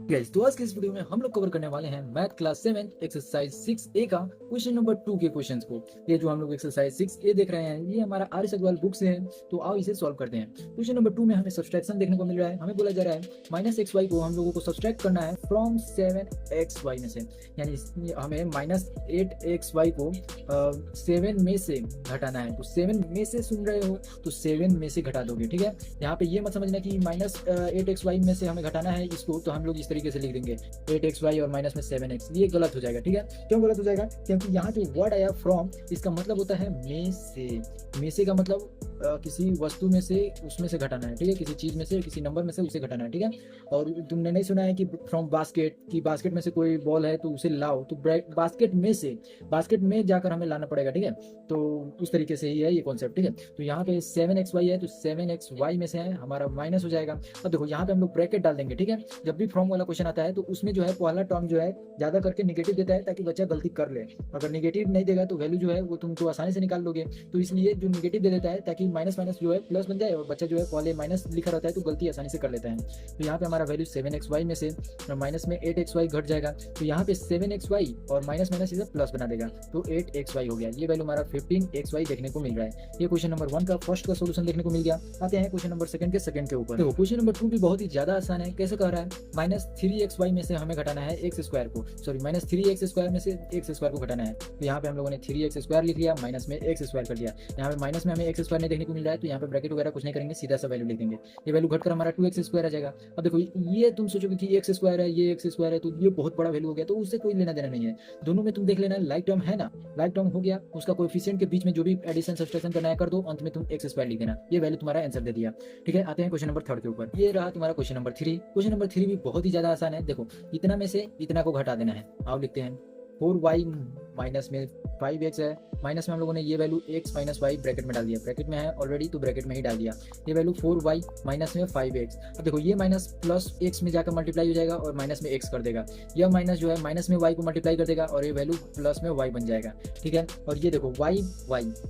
Guys, तो आज के इस वीडियो में हम लोग कवर करने वाले हैं मैथ क्लास 7 एक्सरसाइज 6A का क्वेश्चन नंबर 2 के क्वेश्चंस को। ये जो हम लोग एक्सरसाइज 6A देख रहे हैं ये हमारा आर्य अग्रवाल बुक से है। तो आओ इसे सॉल्व करते हैं। क्वेश्चन नंबर 2 में हमें सब्सट्रैक्शन देखने को मिल रहा है। हमें बोला जा रहा है माइनस एक्स वाई को हम लोगों को सब्सट्रैक्ट करना है फ्रॉम 7xy में से, यानी हमें माइनस 8xy को 7 में से घटाना है। तो 7 में से सुन रहे हो तो 7 में से घटा दोगे, ठीक है। यहाँ पे ये मत समझना कि माइनस 8xy में से हमें घटाना है इसको, तो हम लोग इस तरीके से लिख देंगे 8xy और माइनस में 7x, ये गलत हो जाएगा, ठीक है। क्यों गलत हो जाएगा? क्योंकि यहाँ जो वर्ड आया फ्रॉम, इसका मतलब होता है में से। में से का मतलब किसी वस्तु में से, उसमें से घटाना है, ठीक है। किसी चीज में से, किसी नंबर में से उसे घटाना है, ठीक है। और तुमने नहीं सुना है कि फ्रॉम बास्केट, की बास्केट में से कोई बॉल है तो उसे लाओ, तो बास्केट में से, बास्केट में जाकर हमें लाना पड़ेगा, ठीक है। तो उस तरीके से ही है ये कॉन्सेप्ट, ठीक है। तो यहाँ पे 7xy है तो 7xy में से है हमारा माइनस हो जाएगा। अब देखो यहाँ पे हम लोग ब्रैकेट डाल देंगे, ठीक है। जब भी फ्रॉम वाला क्वेश्चन आता है तो उसमें जो है पहला टर्म जो है ज्यादा करके निगेटिव देता है ताकि बच्चा गलती कर ले। अगर निगेटिव नहीं देगा तो वैल्यू जो है वो तुम तो आसानी से निकाल लोगे। तो इसलिए जो निगेटिव दे देता है ताकि माइनस माइनस जो है प्लस बन जाए, और बच्चा जो है पहले माइनस लिखा रहता है तो गलती आसानी से कर लेता है। तो यहाँ पे हमारा वैल्यू 7xy में से माइनस में 8xy घट जाएगा, तो यहाँ पे 7xy और माइनस माइनस इसे प्लस बना देगा, तो 8xy हो गया। ये वैल्यू हमारा 15xy देखने को मिल रहा है। ये क्वेश्चन नंबर 1 का फर्स्ट का सोल्यूशन देखने को मिल गया। आते हैं क्वेश्चन नंबर सेकंड के ऊपर। देखो क्वेश्चन नंबर 2 भी बहुत ही ज्यादा आसान है। कैसे कह रहा है? माइनस 3xy में से हमें घटाना है एक्स स्क्वायर को, सॉरी माइनस 3x स्क्वायर में से एक्स स्क्वायर को घटाना है। तो यहाँ पे हम लोगों ने 3x स्क्वायर लिख लिया, माइनस में एक्स स्क्वायर कर दिया। यहाँ पे माइनस में हमें एक्स स्क्वायर नहीं देखने को मिल रहा है तो यहाँ पे ब्रैकेट वगैरह कुछ नहीं करेंगे, सीधा सा वैल्यू लिख देंगे। ये वैल्यू घटकर हमारा 2x स्क्वायर आ जाएगा। अब देखो ये तुम सोचोगे कि एक्स स्क्वायर है, ये एक्स स्क्वायर है, तो ये बहुत बड़ा वैल्यू हो गया, तो उससे कोई लेना देना नहीं है। दोनों में तुम देख लेना लाइक टर्म है ना, लाइक टर्म हो गया, उसका कोएफिशिएंट के बीच में जो भी एडिशन सब्सट्रैक्शन करना है कर दो, अंत में तुम एक्स स्क्वायर लिख देना। ये वैल्यू तुम्हारा आंसर दे दिया, ठीक है। आते हैं क्वेश्चन नंबर 3 के ऊपर। ये रहा तुम्हारा क्वेश्चन नंबर 3। क्वेश्चन नंबर 3 भी बहुत ही ज्यादा आसान है। देखो इतना में से इतना को घटा देना है। आओ लिखते हैं 4y माइनस में 5x है, माइनस में हम लोगों ने ये value x minus Y bracket में डाल दिया, ब्रैकेट में है ऑलरेडी तो ब्रैकेट में ही डाल दिया। ये वैल्यू 4y माइनस में 5x। अब देखो ये माइनस प्लस x में जाकर मल्टीप्लाई हो जाएगा और माइनस में x कर देगा। यह माइनस जो है माइनस में y को मल्टीप्लाई कर देगा और ये वैल्यू प्लस में y बन जाएगा, ठीक है। और ये देखो y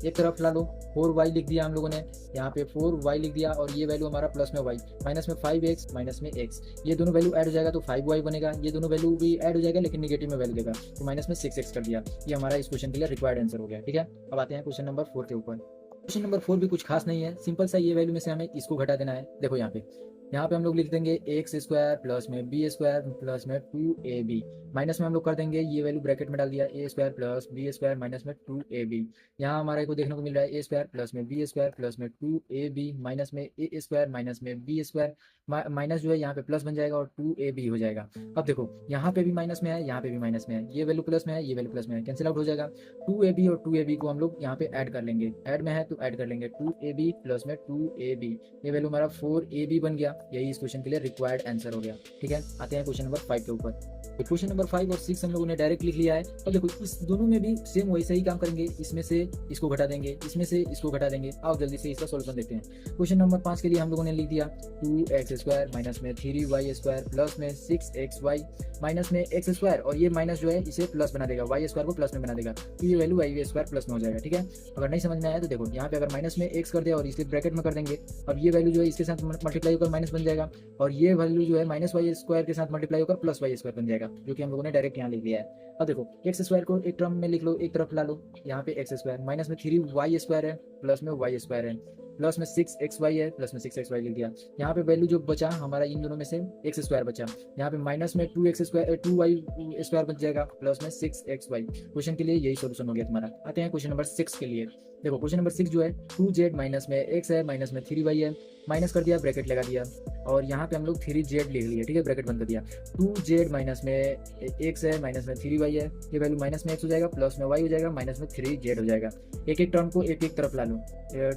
एक तरफ ला लो, 4y लिख दिया हम लोगों ने, यहाँ पे 4y लिख दिया और ये वैल्यू हमारा प्लस में y, माइनस में 5x माइनस में x। ये दोनों वैल्यू ऐड हो जाएगा तो 5y बनेगा। ये दोनों वैल्यू भी ऐड हो जाएगा लेकिन निगेटिव में वैल्यू देगा, तो माइनस में 6x कर दिया। ये हमारा इस क्वेश्चन के लिए रिक्वायर्ड आंसर हो गया, ठीक है। अब आते हैं क्वेश्चन नंबर 4 के ऊपर। क्वेश्चन नंबर 4 भी कुछ खास नहीं है, सिंपल सा ये वैल्यू में से हमें इसको घटा देना है। देखो यहाँ पे हम लोग लिख देंगे एक्स स्क्वायर प्लस में बी स्क्वायर प्लस में 2ab, माइनस में हम लोग कर देंगे ये वैल्यू ब्रैकेट में डाल दिया a square plus b square minus में 2ab। यहाँ हमारे को देखने को मिल रहा है ए स्क्वायर प्लस में बी स्क्वायर प्लस में 2ab माइनस में ए स्क्वायर माइनस में बी स्क्वायर, माइनस जो है यहाँ पे प्लस बन जाएगा और 2ab हो जाएगा। अब देखो यहाँ पे भी माइनस में है, यहाँ पे भी माइनस में है, ये वैल्यू प्लस में है, ये वैल्यू प्लस में है, कैंसिल आउट हो जाएगा। 2ab और 2ab को हम लोग यहाँ पे ऐड कर लेंगे, ऐड में है तो ऐड कर लेंगे, 2ab प्लस में 2ab, ये वैल्यू हमारा 4ab बन गया। यही इस क्वेश्चन के लिए रिक्वायर्ड आंसर हो गया, ठीक है। आते हैं क्वेश्चन नंबर 5 के ऊपर। तो क्वेश्चन नंबर 5 और 6 हम लोगों ने डायरेक्ट लिख लिया है। और देखो इस दोनों में भी सेम वैसा ही काम करेंगे, इसमें से इसको घटा देंगे, इसमें से इसको घटा देंगे। आओ जल्दी से इसका सोल्यूशन देखते हैं। क्वेश्चन नंबर 5 के लिए हम लोगों ने लिख दिया 2x स्क्वायर माइनस में 3y स्क्वायर प्लस में 6xy माइनस में x स्क्वायर, और ये माइनस जो है इसे प्लस बना देगा, y स्क्वायर को प्लस में बना देगा, तो ये वैल्यू y स्क्वायर प्लस में हो जाएगा, ठीक है। अगर नहीं समझ में आया तो देखो यहाँ पे अगर माइनस में x कर दिया और इसे ब्रैकेट में कर देंगे, अब ये वैल्यू जो है इसके साथ मल्टीप्लाई होकर माइनस बन जाएगा, और ये वैल्यू जो है माइनस वाई स्क्वायर के साथ मल्टीप्लाई होकर प्लस वाई स्क्वायर बन जाएगा, जो कि हम लोगों ने डायरेक्ट यहाँ लिख लिया है। अब देखो एक्स स्क्वायर को एक टर्म में लिख लो, एक तरफ ला लो, यहाँ पे एक्स स्क्वायर माइनस में 3y स्क्वायर है प्लस में y स्क्वायर है प्लस में 6xy है प्लस में 6xy लिख दिया। यहाँ पे वैल्यू जो बचा हमारा इन दोनों में से एक्स स्क्वायर बचा, यहाँ पे माइनस में 2y स्क्वायर बच जाएगा प्लस में 6xy। क्वेश्चन के लिए यही सोल्यूशन हो गया तुम्हारा। आते हैं क्वेश्चन नंबर 6 के लिए। देखो क्वेश्चन नंबर 6 जो है 2z माइनस में x है माइनस में 3y है, माइनस कर दिया ब्रैकेट लगा दिया, और यहाँ पे हम लोग 3z लिख लिया, ठीक है, ब्रैकेट बंद कर दिया। 2z माइनस में x है माइनस में 3y है, ये वैल्यू माइनस में x हो जाएगा प्लस में y हो जाएगा माइनस में 3z हो जाएगा। एक एक टर्म को एक एक तरफ ला लो,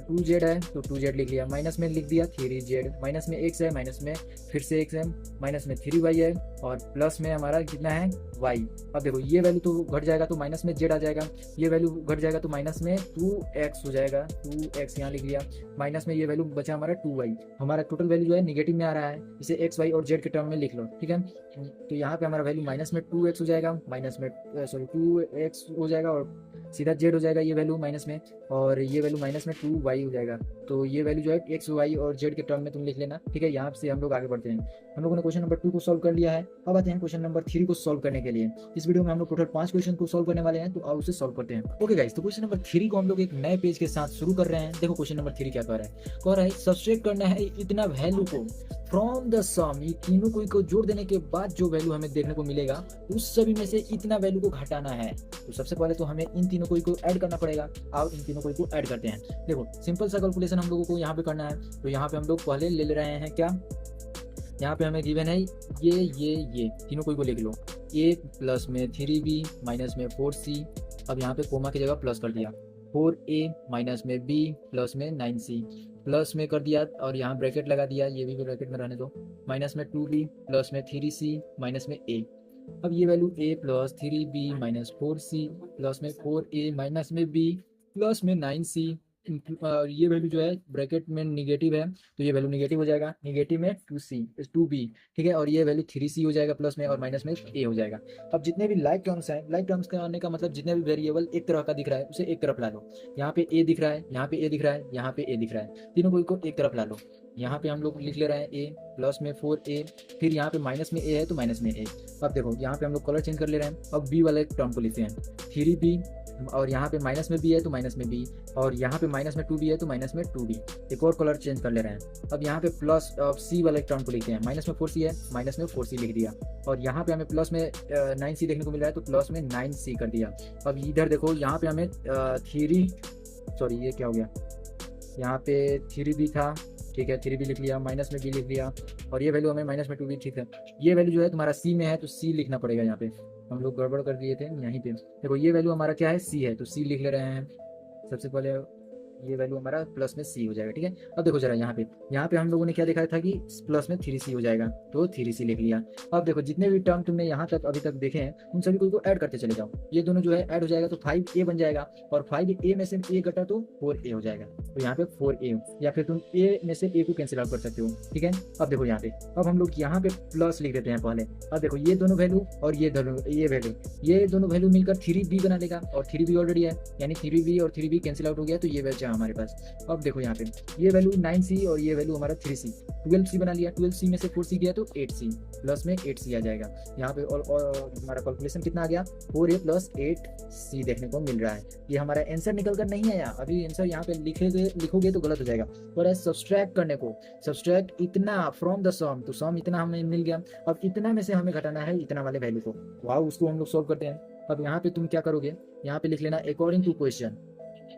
2z है तो 2z लिख लिया, माइनस में लिख दिया 3z, माइनस में x है माइनस में फिर से x है माइनस में 3y है और प्लस में हमारा कितना है y। अब देखो ये वैल्यू तो घट जाएगा तो माइनस में z आ जाएगा, ये वैल्यू घट जाएगा तो माइनस में 2x हो जाएगा, 2x यहाँ लिख लिया, माइनस में ये वैल्यू बचा हमारा 2y। हमारा टोटल वैल्यू जो है निगेटिव में आ रहा है, इसे x y और z के टर्म में लिख लो, ठीक है। तो यहाँ पे हमारा वैल्यू माइनस में 2x हो जाएगा, माइनस में 2x हो जाएगा और सीधा जेड हो जाएगा ये वैल्यू माइनस में, और ये वैल्यू माइनस में 2y हो जाएगा। तो ये वैल्यू जो है एक्स वाई और जेड के टर्म में तुम लिख लेना, ठीक है। यहाँ से हम लोग आगे बढ़ते हैं। हम लोगों ने क्वेश्चन नंबर 2 को सॉल्व कर लिया है। अब आते हैं क्वेश्चन नंबर 3 को सॉल्व करने के लिए। इस वीडियो में हम लोग टोटल 5 क्वेश्चन को सॉल्व करने वाले हैं, तो आओ उसे सॉल्व करते हैं। ओके गाइस, तो क्वेश्चन नंबर 3 को हम लोग एक नए पेज के साथ शुरू कर रहे हैं। देखो क्वेश्चन नंबर 3 क्या कह रहा है। कह रहा है सब्सट्रैक्ट करना है इतना वैल्यू को फ्रॉम द सम, ये तीनों को जोड़ देने के बाद जो वैल्यू हमें देखने को मिलेगा उस सभी में से इतना वैल्यू को घटाना है। तो सबसे पहले तो हमें इन तीनों को ऐड करना पड़ेगा। आओ इन तीनों को ऐड करते हैं। देखो सिंपल सा कैलकुलेशन हम लोगों को यहाँ पे करना है। तो यहाँ पे हम लोग पहले ले रहे हैं क्या, यहाँ पे हमें गिवन है ये तीनों को लिख लो। a प्लस में 3b माइनस में 4c, अब यहाँ पे कोमा की जगह प्लस कर दिया। 4a माइनस में b प्लस में 9c प्लस में कर दिया, और यहाँ ब्रैकेट लगा दिया, ये भी ब्रैकेट में रहने दो। माइनस में 2b प्लस में 3c माइनस में a। अब ये value a plus 3b minus 4c plus में 4a माइनस में b प्लस में 9c, ये वैल्यू जो है ब्रैकेट में निगेटिव है तो ये वैल्यू निगेटिव हो जाएगा। निगेटिव में 2b, ठीक है। और ये वैल्यू 3c हो जाएगा प्लस में, और माइनस में a हो जाएगा। अब जितने भी लाइक टर्म्स हैं, लाइक टर्म्स का आने का मतलब जितने भी वेरिएबल एक तरह का दिख रहा है उसे एक तरफ ला लो। यहाँ पे a दिख रहा है, यहाँ पे a दिख रहा है, यहाँ पे a दिख रहा है, तीनों को एक तरफ ला लो। यहाँ पे हम लोग लिख ले रहे हैं a प्लस में 4a, फिर यहाँ पे माइनस में a है तो माइनस में a। अब देखो यहाँ पे हम लोग कलर चेंज कर ले रहे हैं। अब b वाले टर्म को लिखते हैं 3b, और यहाँ पे माइनस में b है तो माइनस में b, और यहाँ पे माइनस में 2b है तो माइनस में 2b। एक और कलर चेंज कर ले रहे हैं। अब यहाँ पे प्लस c वाले टर्म को लिखते हैं। माइनस में 4c है, माइनस में 4c लिख दिया, और यहाँ पे हमें प्लस में 9c देखने को मिल रहा है तो प्लस में 9c कर दिया। अब इधर देखो यहाँ पे हमें ये क्या हो गया, यहाँ पे 3b था, ठीक है, 3b लिख लिया, माइनस में b लिख लिया, और ये वैल्यू हमें माइनस में 2b, ठीक है। ये वैल्यू जो है तुम्हारा c में है तो c लिखना पड़ेगा। यहाँ पे हम लोग गड़बड़ कर दिए थे यहीं पे। देखो ये वैल्यू हमारा क्या है, c है, तो c लिख ले रहे हैं। सबसे पहले ये वैल्यू हमारा प्लस में c हो जाएगा, ठीक है। अब देखो जरा यहाँ पे हम लोगों ने क्या देखा था कि प्लस में 3c हो जाएगा, तो 3c लिख लिया। अब देखो जितने भी टर्म तुमने यहाँ तक अभी तक देखे हैं उन सभी को ऐड करते चले जाओ। ये दोनों जो है ऐड हो जाएगा तो 5a बन जाएगा, और 5a में से a घटा तो 4a हो जाएगा। तो यहाँ पे 4a, या फिर तुम a में से a को कैंसिल आउट कर सकते हो, ठीक है। अब देखो यहाँ पे, अब हम लोग यहाँ पे प्लस लिख देते हैं पहले। अब देखो ये दोनों वैल्यू और ये वैल्यू, ये दोनों वैल्यू मिलकर 3b बना देगा, और 3b ऑलरेडी है, यानी 3b और 3b कैंसिल आउट हो गया, तो ये बचा हमारे पास। अब देखो यहाँ पे ये वैल्यू 9c और ये वैल्यू हमारा 3c, 12c बना लिया। 12c में से 4c गया तो 8c, प्लस में 8c आ जाएगा। यहाँ पे और हमारा कैलकुलेशन कितना आ गया, 4a प्लस 8c देखने को मिल रहा है। ये हमारा आंसर निकल कर नहीं आया, अभी आंसर यहाँ पे लिखोगे तो गलत हो जाएगा। और सब्सट्रैक्ट करने को, सब्सट्रैक्ट इतना फ्रॉम द सम, तो सम इतना हमें मिल गया। अब इतना में से हमें घटाना है इतना वाले वैल्यू को। वाह, उसको हम लोग सॉल्व करते हैं। अब यहाँ पे तुम क्या करोगे, यहाँ पे लिख लेना अकॉर्डिंग टू क्वेश्चन,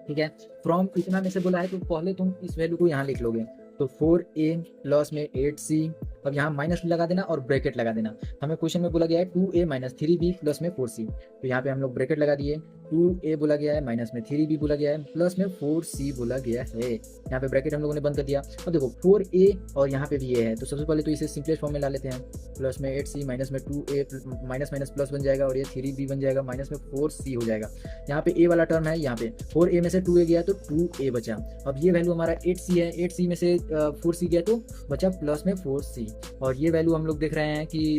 ठीक है। फ्रॉम इतना में से बोला है तो पहले तुम इस वैल्यू को यहाँ लिख लोगे। तो 4a प्लस में 8c, अब यहाँ माइनस लगा देना और ब्रैकेट लगा देना। हमें क्वेश्चन में बोला गया है 2a माइनस 3b प्लस में 4c, तो यहाँ पे हम लोग ब्रैकेट लगा दिए। 2a बोला गया है, माइनस में 3b बोला गया है, प्लस में 4c बोला गया है। यहाँ पे ब्रैकेट हम लोगों ने बंद कर दिया। अब देखो 4a और यहाँ पे भी a है, तो सबसे पहले तो इसे सिंपलेस्ट फॉर्म में ला लेते हैं। प्लस में 8c माइनस में 2a, माइनस माइनस प्लस बन जाएगा, और ये 3b बन जाएगा, माइनस में 4c हो जाएगा। यहाँ पे a वाला टर्म है, यहाँ पे 4a में से 2a गया तो 2a बचा। अब ये वैल्यू हमारा 8c है, 8c में से 4c गया तो बचा प्लस में 4c, और ये वैल्यू हम लोग देख रहे हैं कि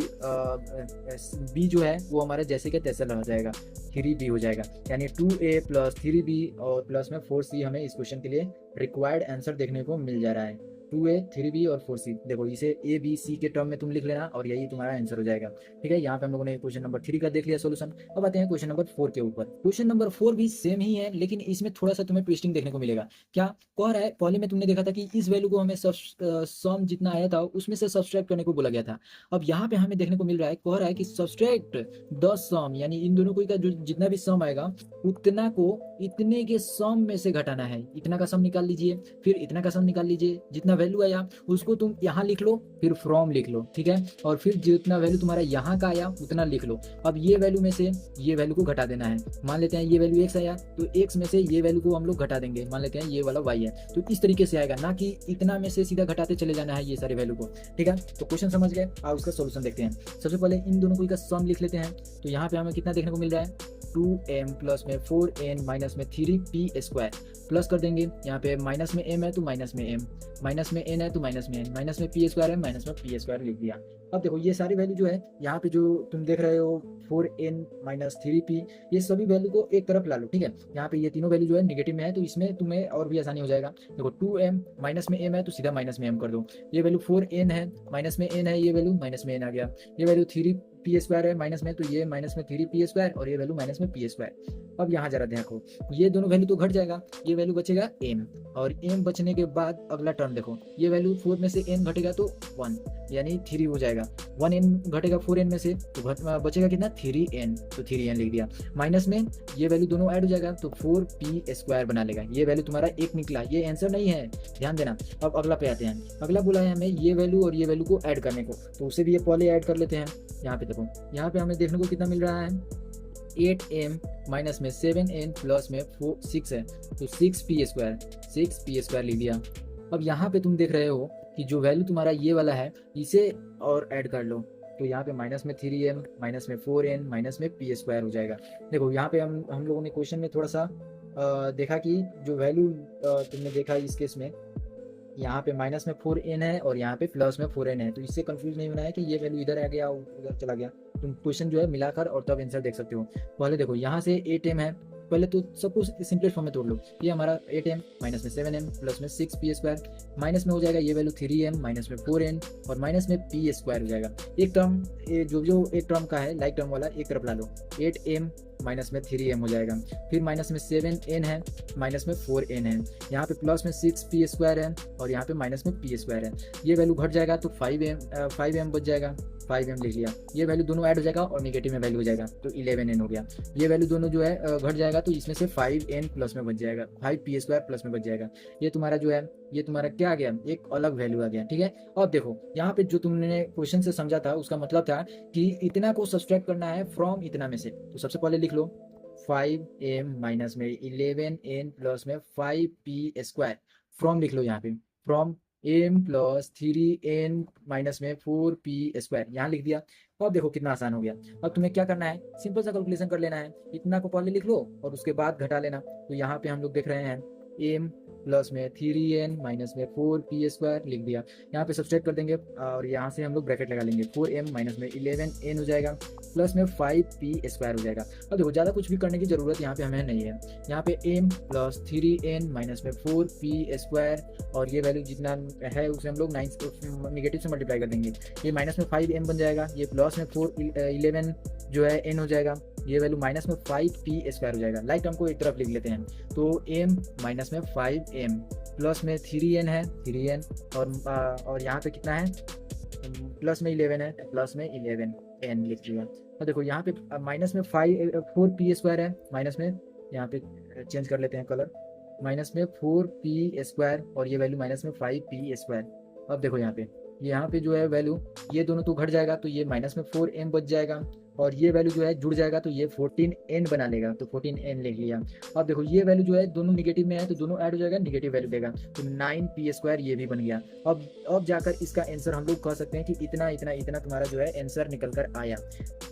b जो है वो हमारे जैसे के तैसे रह जाएगा, 3b हो जाएगा। यानी 2a प्लस 3b और प्लस में 4c हमें इस क्वेश्चन के लिए रिक्वायर्ड आंसर देखने को मिल जा रहा है। 2a 3b और 4c, देखो इसे a b c के टर्म में तुम लिख लेना और यही तुम्हारा आंसर हो जाएगा, ठीक है। यहाँ पे हम लोगों ने क्वेश्चन नंबर 3 का देख लिया सोल्यूशन। अब आते हैं क्वेश्चन नंबर 4 के ऊपर। क्वेश्चन नंबर 4 भी सेम ही है, लेकिन इसमें थोड़ा सा तुम्हें ट्विस्टिंग देखने को मिलेगा। क्या कह रहा है, पहले में तुमने देखा था कि इस वैल्यू को हमें सम जितना आया था उसमें से सब्सट्रैक्ट करने को बोला गया था। अब यहाँ पे हमें देखने को मिल रहा है, कह रहा है कि सब्सट्रैक्ट द सम, यानी इन दोनों को का जो जितना भी सम आएगा उतना को इतने के सम में से घटाना है। इतना का सम निकाल लीजिए, फिर इतना का सम निकाल लीजिए, जितना वैल्यू आया उसको तुम यहाँ लिख लो, फिर फ्रॉम लिख लो, ठीक है। और फिर जितना वैल्यू तुम्हारा यहाँ का आया उतना लिख लो। अब ये वैल्यू में से ये वैल्यू को घटा देना है। मान लेते हैं ये वैल्यू x आया तो x में से ये वैल्यू को हम लोग घटा देंगे। मान लेते हैं ये वाला y है, तो इस तरीके से आएगा, ना कि इतना में से सीधा घटाते चले जाना है ये सारे वैल्यू को, ठीक है। तो क्वेश्चन समझ गए, आप उसका सोल्यूशन देखते हैं। सबसे पहले इन दोनों को का सम लिख लेते हैं। तो यहाँ पे हमें कितना देखने को मिल रहा है, 2m प्लस में 4n माइनस में 3p स्क्वायर, प्लस कर देंगे। यहाँ पे माइनस में m है तो माइनस में m, माइनस में n है तो माइनस में n, माइनस में पी स्क्वायर है माइनस में पी स्क्वायर लिख दिया। अब देखो ये सारी वैल्यू जो है यहाँ पे जो तुम देख रहे हो 4n माइनस 3p, ये सभी वैल्यू को एक तरफ ला लो, ठीक है। यहाँ पे ये तीनों वैल्यू जो है निगेटिव में है, तो इसमें तुम्हें और भी आसानी हो जाएगा। देखो 2m माइनस में m है तो सीधा माइनस में m कर दो। ये वैल्यू 4n है, माइनस में n है, ये वैल्यू माइनस में n आ गया। ये वैल्यू 3p स्क्वायर है माइनस में, तो ये माइनस में 3p स्क्वायर, और ये वैल्यू माइनस में p स्क्वायर। अब यहाँ जरा देखो, ये दोनों वैल्यू तो घट जाएगा, ये वैल्यू बचेगा m, और m बचने के बाद अगला टर्म देखो, ये वैल्यू 4 में से n घटेगा तो 1 यानी 3 हो जाएगा। 1n घटेगा 4n में से तो बचेगा कितना 3n, तो 3n लिख दिया। माइनस में ये वैल्यू दोनों ऐड हो जाएगा तो 4p स्क्वायर बना लेगा। ये वैल्यू तुम्हारा एक निकला, ये आंसर नहीं है, ध्यान देना। अब अगला पे आते हैं। अगला बोला है हमें ये वैल्यू और ये वैल्यू को ऐड करने को, तो उसे भी ये पहले ऐड कर लेते हैं। यहाँ पे देखो, यहाँ पे हमें देखने को कितना मिल रहा है 8m माइनस में 7n प्लस में 6 है तो 6p स्क्वायर लिख दिया। अब यहाँ पे तुम देख रहे हो कि जो वैल्यू तुम्हारा ये वाला है इसे और ऐड कर लो, तो यहाँ पे माइनस में 3m माइनस में 4n माइनस में p स्क्वायर हो जाएगा। देखो यहाँ पे हम लोगों ने क्वेश्चन में थोड़ा सा देखा कि जो वैल्यू तुमने देखा इस केस में, यहाँ पे माइनस में 4n है और यहाँ पे प्लस में 4n है, तो इससे कंफ्यूज नहीं होना है कि ये वैल्यू इधर आ गया उधर चला गया। तुम क्वेश्चन जो है मिलाकर और तब आंसर देख सकते हो। पहले देखो यहाँ से 8m है, पहले तो सब कुछ सिंपलेस्ट फॉर्म में तोड़ लो। ये हमारा 8m माइनस में 7m प्लस में 6p स्क्वायर, माइनस में हो जाएगा ये वैल्यू 3m माइनस में 4n और माइनस में p स्क्वायर हो जाएगा। एक टर्म जो एक टर्म का है लाइक टर्म वाला एक तरफ ला लो, 8m माइनस में 3m हो जाएगा। फिर माइनस में 7n है माइनस में 4n है, यहाँ पे प्लस में 6p स्क्वायर है और यहाँ पे माइनस में p स्क्वायर है। ये वैल्यू घट जाएगा तो 5m बच जाएगा, 5m लिख लिया। ये वैल्यू दोनों ऐड हो जाएगा और नेगेटिव में वैल्यू हो जाएगा तो 11n हो गया। ये वैल्यू दोनों जो है घट जाएगा तो इसमें से 5n प्लस में बच जाएगा, 5p स्क्वायर प्लस में बच जाएगा। ये तुम्हारा जो है ये तुम्हारा क्या आ गया, एक अलग वैल्यू आ गया, ठीक है। अब देखो यहाँ पे जो तुमने क्वेश्चन से समझा था उसका मतलब था कि इतना को सब्सट्रैक्ट करना है फ्रॉम इतना में से। तो सबसे पहले लिख लो 5m माइनस में 11n प्लस में 5p स्क्वायर, फ्रॉम लिख लो यहाँ पे, from m plus 3n minus में 4p स्क्वायर, यहाँ लिख दिया। अब देखो कितना आसान हो गया। अब तुम्हें क्या करना है, सिंपल सा कैलकुलेशन कर लेना है, इतना को पहले लिख लो और उसके बाद घटा लेना। तो यहाँ पे हम लोग देख रहे हैं m प्लस में 3n माइनस में 4p स्क्वायर लिख दिया। यहाँ पे सब्सट्रैक्ट कर देंगे और यहाँ से हम लोग ब्रैकेट लगा लेंगे, 4m माइनस में 11n हो जाएगा प्लस में 5p स्क्वायर हो जाएगा। अब देखो ज़्यादा कुछ भी करने की ज़रूरत यहाँ पे हमें नहीं है। यहाँ पे m प्लस 3n माइनस में 4p स्क्वायर और ये वैल्यू जितना है उसे हम लोग नेगेटिव से मल्टीप्लाई कर देंगे। ये माइनस में 5m बन जाएगा, ये प्लस में 11 जो है n हो जाएगा, ये वैल्यू माइनस में 5p स्क्वायर हो जाएगा। लाइक टर्म को एक तरफ लिख लेते हैं, तो m माइनस में 5m प्लस में 3n है 3n और यहाँ पे कितना है प्लस में 11 है प्लस में 11n लिख दिया। और देखो यहाँ पे माइनस में 4p स्क्वायर है, माइनस में यहाँ पे चेंज कर लेते हैं कलर, माइनस में 4p स्क्वायर और ये वैल्यू माइनस में 5p स्क्वायर। अब देखो यहाँ पे जो है वैल्यू ये दोनों तो घट जाएगा तो ये माइनस में 4m बच जाएगा और ये वैल्यू जो है जुड़ जाएगा तो ये 14n बना लेगा, तो 14n लिख लिया। अब देखो ये वैल्यू जो है दोनों निगेटिव में है तो दोनों ऐड हो जाएगा, निगेटिव वैल्यू देगा तो 9p स्क्वायर ये भी बन गया। अब जाकर इसका आंसर हम लोग कह सकते हैं कि इतना इतना इतना तुम्हारा जो है आंसर निकल कर आया।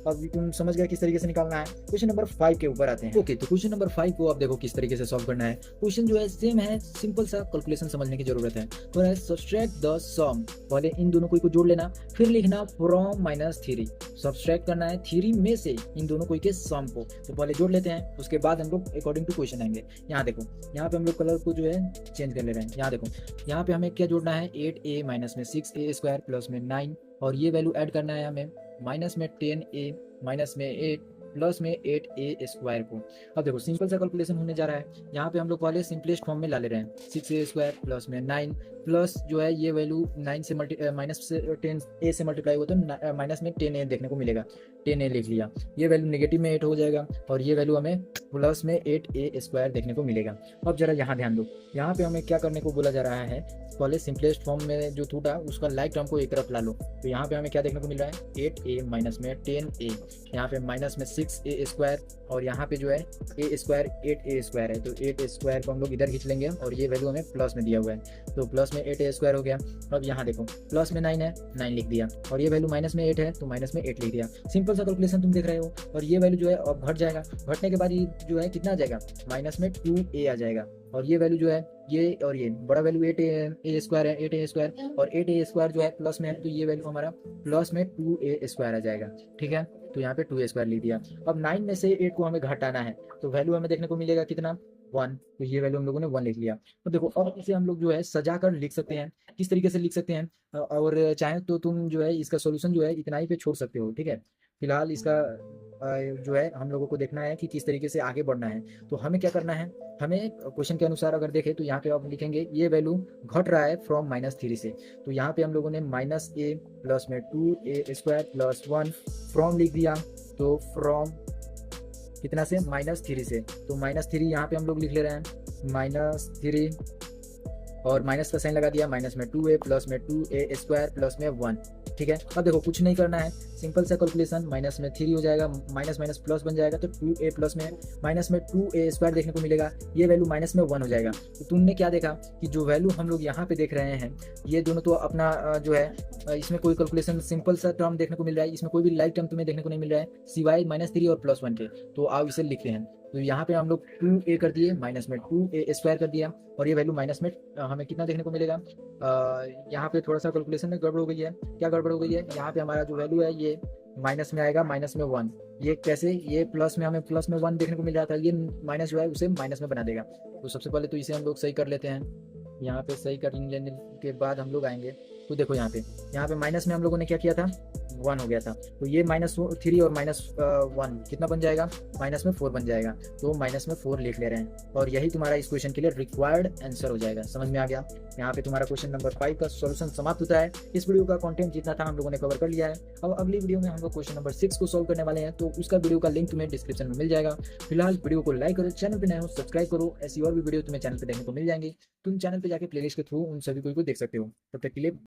अब तुम समझ गए किस तरीके से निकालना है। क्वेश्चन नंबर 5 के ऊपर आते हैं। ओके, तो क्वेश्चन नंबर 5 को आप देखो किस तरीके से सॉल्व करना है। क्वेश्चन जो है सेम है, सिंपल सा कैलकुलेशन समझने की जरूरत है। तो सब्सट्रैक्ट द सम, पहले इन दोनों को जोड़ लेना, फिर लिखना फ्रॉम माइनस 3, सब्सट्रैक्ट करना है 3 में से इन दोनों कोई के सम को। तो पहले जोड़ लेते हैं, उसके बाद हम लोग अकॉर्डिंग टू क्वेश्चन आएंगे। यहाँ देखो, यहाँ पे हम लोग कलर को जो है चेंज कर ले रहे हैं। यहाँ देखो, यहाँ पे हमें क्या जोड़ना है 8a माइनस में 6a स्क्वायर प्लस में 9 और ये वैल्यू ऐड करना है हमें माइनस में 10a माइनस में 8 प्लस में 8a स्क्वायर को। अब देखो सिंपल सा कैलकुलेशन होने जा रहा है। यहाँ पे हम लोग पहले सिंपलेस्ट फॉर्म में ला ले रहे हैं, 6a स्क्वायर प्लस में 9 प्लस जो है ये वैल्यू 9 से माइनस से 10a से मल्टीप्लाई हो तो माइनस में 10a देखने को मिलेगा, 10a लिख लिया। ये वैल्यू नेगेटिव में 8 हो जाएगा और ये वैल्यू हमें प्लस में 8a स्क्वायर देखने को मिलेगा। अब जरा यहाँ ध्यान दो, यहाँ पे हमें क्या करने को बोला जा रहा है, पहले सिंपलेस्ट फॉर्म में जो टूटा उसका लाइक टर्म को एक तरफ ला लो। तो यहाँ पे हमें क्या देखने को मिल रहा है 8a माइनस में 10a, यहाँ पे माइनस में 6a स्क्वायर और यहाँ पे जो है a स्क्वायर 8a स्क्वायर है, तो 8a स्क्वायर को हम लोग इधर खींच लेंगे और ये वैल्यू हमें प्लस में दिया हुआ है, तो प्लस में 8a स्क्वायर हो गया। अब यहाँ देखो प्लस में 9 है, 9 लिख दिया और ये वैल्यू माइनस में 8 है तो माइनस में 8 लिख दिया। सिंपल सा कैलकुलेशन तुम देख रहे हो। और ये वैल्यू जो है अब घट जाएगा, घटने के बाद ये जो है कितना आ जाएगा माइनस में 2a आ जाएगा और ये वैल्यू जो है ये और ये बड़ा वैल्यू 8a² है, 8a² और 8a² जो है प्लस में है, तो ये वैल्यू हमारा प्लस में 2a² आ जाएगा। ठीक है, तो यहाँ पे 2a² लिख दिया। अब 9 में से 8 को हमें घटाना है, तो वैल्यू हमें देखने को मिलेगा कितना, 1। तो ये वैल्यू हम लोगों ने 1 लिख लिया। तो देखो अब इसे हम लोग जो है सजा कर लिख सकते हैं। किस तरीके से लिख सकते हैं, और चाहे तो तुम जो है इसका सॉल्यूशन जो है इतना ही पे छोड़ सकते हो। ठीक है, फिलहाल इसका जो है हम लोगों को देखना है कि किस तरीके से आगे बढ़ना है। तो हमें क्या करना है, हमें क्वेश्चन के अनुसार अगर देखें तो यहाँ पे आप लिखेंगे ये वैल्यू घट रहा है फ्रॉम -3 से, तो यहाँ पे हम लोगों ने -a प्लस में 2a² प्लस 1 फ्रॉम लिख दिया। तो फ्रॉम कितना से, -3 से, तो -3 यहाँ पे हम लोग लिख ले रहे हैं, -3 और माइनस का साइन लगा दिया, माइनस में 2a प्लस में 2a² प्लस में 1। ठीक है, अब देखो कुछ नहीं करना है, सिंपल सा कैलकुलेशन, माइनस में 3 हो जाएगा, माइनस माइनस प्लस बन जाएगा, तो 2a प्लस में माइनस में 2a² देखने को मिलेगा, ये वैल्यू माइनस में 1 हो जाएगा। तो तुमने क्या देखा कि जो वैल्यू हम लोग यहाँ पे देख रहे हैं, ये दोनों तो अपना जो है इसमें कोई कैलकुलेशन सिंपल सा टर्म देखने को मिल रहा है, इसमें कोई भी लाइक टर्म तुम्हें देखने को नहीं मिल रहा है सिवाय -3 और +1 के। तो आओ इसे लिखते हैं। तो यहाँ पे हम लोग 2a कर दिए, माइनस में 2a² कर दिया, और ये वैल्यू माइनस में हमें कितना देखने को मिलेगा, यहाँ पे थोड़ा सा कैलकुलेशन में गड़बड़ हो गई है। क्या गड़बड़ हो गई है, यहाँ पे हमारा जो वैल्यू है ये माइनस में आएगा, माइनस में 1। ये कैसे, ये प्लस में हमें प्लस में 1 देखने को मिल रहा था, ये माइनस जो है उसे माइनस में बना देगा। तो सबसे पहले तो इसे हम लोग सही कर लेते हैं। यहाँ पे सही कर लेने के बाद हम लोग आएंगे, तो देखो यहाँ पे माइनस में हम लोगों ने क्या किया था, 1 हो गया था, तो ये -3 और -1 कितना बन जाएगा, -4 बन जाएगा। तो -4 लिख ले रहे हैं, और यही तुम्हारा इस क्वेश्चन के लिए रिक्वायर्ड आंसर हो जाएगा। समझ में आ गया। यहाँ पे तुम्हारा क्वेश्चन नंबर 5 का सॉल्यूशन समाप्त होता है। इस वीडियो का कंटेंट जितना था हम लोगों ने कवर कर लिया है। अब अगली वीडियो में हम लोग क्वेश्चन नंबर 6 को सॉल्व करने वाले हैं, तो उसका वीडियो का लिंक तुम्हें डिस्क्रिप्शन में मिल जाएगा। फिलहाल वीडियो को लाइक करो, चैनल पर नए हो सब्सक्राइब करो, ऐसी और भी वीडियो तुम्हें चैनल पर देखने को मिल जाएंगी। तुम चैनल पर जाकर प्लेलिस्ट के थ्रू उन सभी को देख सकते हो। तब तक के लिए